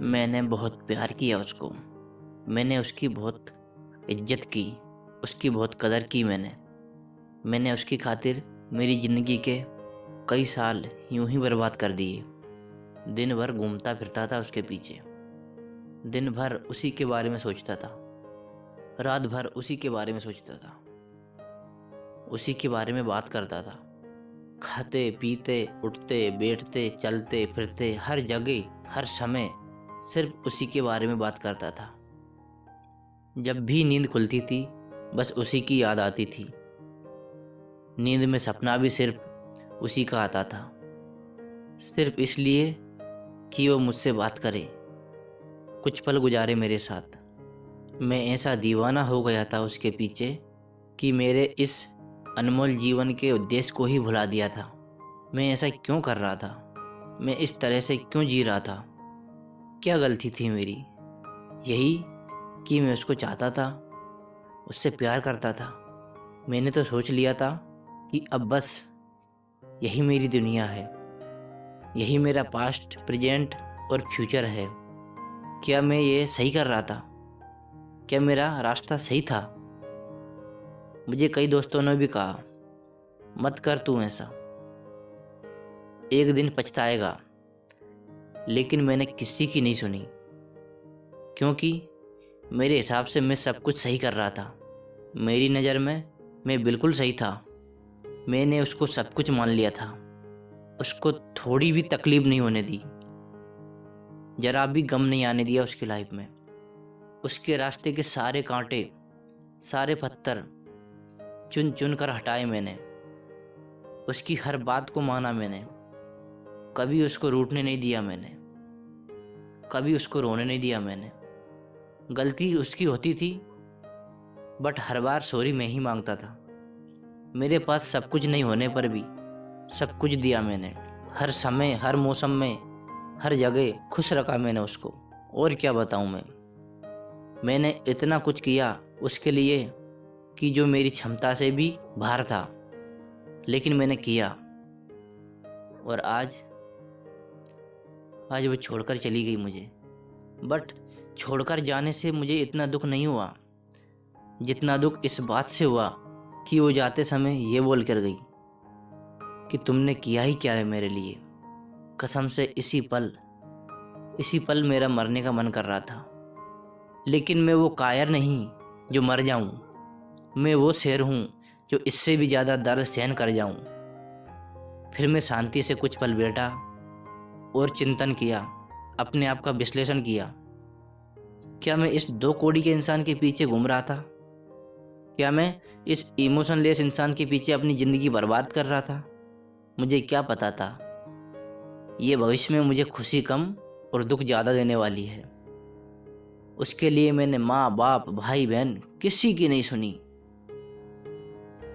मैंने बहुत प्यार किया उसको। मैंने उसकी बहुत इज़्ज़त की, उसकी बहुत कदर की मैंने। मैंने उसकी खातिर मेरी ज़िंदगी के कई साल यूँ ही बर्बाद कर दिए। दिन भर घूमता फिरता था उसके पीछे। दिन भर उसी के बारे में सोचता था। रात भर उसी के बारे में सोचता था। उसी के बारे में बात करता था। खाते, पीते, उठते, बैठते, चलते, फिरते, हर जगह, हर समय सिर्फ उसी के बारे में बात करता था। जब भी नींद खुलती थी, बस उसी की याद आती थी। नींद में सपना भी सिर्फ उसी का आता था, सिर्फ इसलिए कि वो मुझसे बात करे, कुछ पल गुजारे मेरे साथ। मैं ऐसा दीवाना हो गया था उसके पीछे कि मेरे इस अनमोल जीवन के उद्देश्य को ही भुला दिया था। मैं ऐसा क्यों कर रहा था? मैं इस तरह से क्यों जी रहा था? क्या गलती थी मेरी? यही कि मैं उसको चाहता था, उससे प्यार करता था। मैंने तो सोच लिया था कि अब बस यही मेरी दुनिया है, यही मेरा पास्ट, प्रेजेंट और फ्यूचर है। क्या मैं ये सही कर रहा था? क्या मेरा रास्ता सही था? मुझे कई दोस्तों ने भी कहा, मत कर तू ऐसा, एक दिन पछताएगा। लेकिन मैंने किसी की नहीं सुनी, क्योंकि मेरे हिसाब से मैं सब कुछ सही कर रहा था। मेरी नज़र में मैं बिल्कुल सही था। मैंने उसको सब कुछ मान लिया था। उसको थोड़ी भी तकलीफ नहीं होने दी, जरा भी गम नहीं आने दिया उसकी लाइफ में। उसके रास्ते के सारे कांटे, सारे पत्थर चुन चुन कर हटाए मैंने। उसकी हर बात को माना मैंने। कभी उसको रूठने नहीं दिया मैंने, कभी उसको रोने नहीं दिया मैंने। गलती उसकी होती थी, बट हर बार सॉरी मैं ही मांगता था। मेरे पास सब कुछ नहीं होने पर भी सब कुछ दिया मैंने। हर समय, हर मौसम में, हर जगह खुश रखा मैंने उसको। और क्या बताऊं मैंने इतना कुछ किया उसके लिए कि जो मेरी क्षमता से भी बाहर था, लेकिन मैंने किया। और आज वो छोड़कर चली गई मुझे। बट छोड़कर जाने से मुझे इतना दुख नहीं हुआ जितना दुख इस बात से हुआ कि वो जाते समय ये बोल कर गई कि तुमने किया ही क्या है मेरे लिए। कसम से इसी पल मेरा मरने का मन कर रहा था। लेकिन मैं वो कायर नहीं जो मर जाऊं। मैं वो शेर हूं जो इससे भी ज़्यादा दर्द सहन कर जाऊं। फिर मैं शांति से कुछ पल बैठा और चिंतन किया, अपने आप का विश्लेषण किया। क्या मैं इस 2 कौड़ी के इंसान के पीछे घूम रहा था? क्या मैं इस इमोशनलेस इंसान के पीछे अपनी ज़िंदगी बर्बाद कर रहा था? मुझे क्या पता था ये भविष्य में मुझे खुशी कम और दुख ज़्यादा देने वाली है। उसके लिए मैंने माँ बाप, भाई बहन किसी की नहीं सुनी।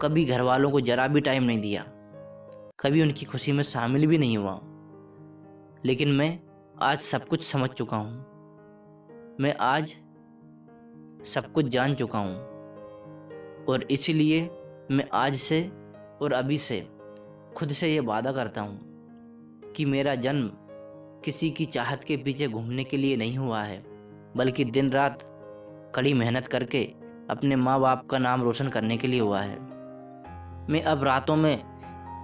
कभी घर वालों को जरा भी टाइम नहीं दिया, कभी उनकी खुशी में शामिल भी नहीं हुआ। लेकिन मैं आज सब कुछ समझ चुका हूँ। मैं आज सब कुछ जान चुका हूँ। और इसीलिए मैं आज से और अभी से खुद से ये वादा करता हूँ कि मेरा जन्म किसी की चाहत के पीछे घूमने के लिए नहीं हुआ है, बल्कि दिन रात कड़ी मेहनत करके अपने माँ बाप का नाम रोशन करने के लिए हुआ है। मैं अब रातों में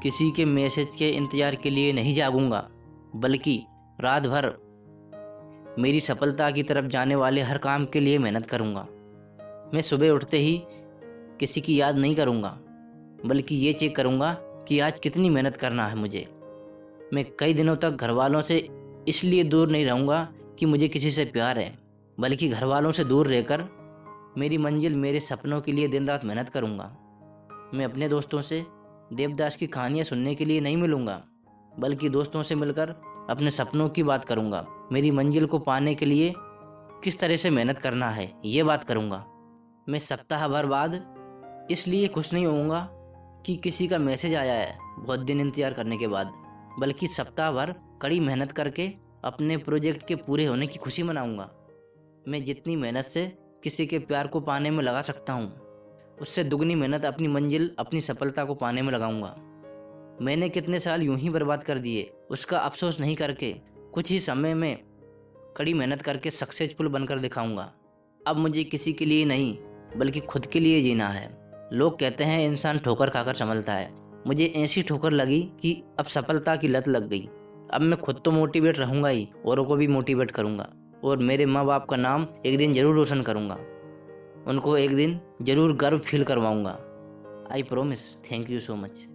किसी के मैसेज के इंतज़ार के लिए नहीं जागूंगा, बल्कि रात भर मेरी सफलता की तरफ जाने वाले हर काम के लिए मेहनत करूंगा। मैं सुबह उठते ही किसी की याद नहीं करूंगा, बल्कि ये चेक करूंगा कि आज कितनी मेहनत करना है मुझे। मैं कई दिनों तक घर वालों से इसलिए दूर नहीं रहूंगा कि मुझे किसी से प्यार है, बल्कि घर वालों से दूर रहकर मेरी मंजिल, मेरे सपनों के लिए दिन रात मेहनत करूंगा। मैं अपने दोस्तों से देवदास की कहानियाँ सुनने के लिए नहीं मिलूंगा, बल्कि दोस्तों से मिलकर अपने सपनों की बात करूंगा। मेरी मंजिल को पाने के लिए किस तरह से मेहनत करना है ये बात करूंगा। मैं सप्ताह भर बाद इसलिए खुश नहीं होऊंगा कि किसी का मैसेज आया है बहुत दिन इंतजार करने के बाद, बल्कि सप्ताह भर कड़ी मेहनत करके अपने प्रोजेक्ट के पूरे होने की खुशी मनाऊंगा। मैं जितनी मेहनत से किसी के प्यार को पाने में लगा सकता हूँ, उससे दुगनी मेहनत अपनी मंजिल, अपनी सफलता को पाने में लगाऊंगा। मैंने कितने साल यूं ही बर्बाद कर दिए, उसका अफसोस नहीं करके कुछ ही समय में कड़ी मेहनत करके सक्सेसफुल बनकर दिखाऊंगा। अब मुझे किसी के लिए नहीं बल्कि खुद के लिए जीना है। लोग कहते हैं इंसान ठोकर खाकर संभलता है। मुझे ऐसी ठोकर लगी कि अब सफलता की लत लग गई। अब मैं खुद तो मोटिवेट रहूंगा ही, औरों को भी मोटिवेट करूंगा और मेरे माँ बाप का नाम एक दिन जरूर रोशन करूंगा। उनको एक दिन जरूर गर्व फील करवाऊंगा। I promise. Thank you so much.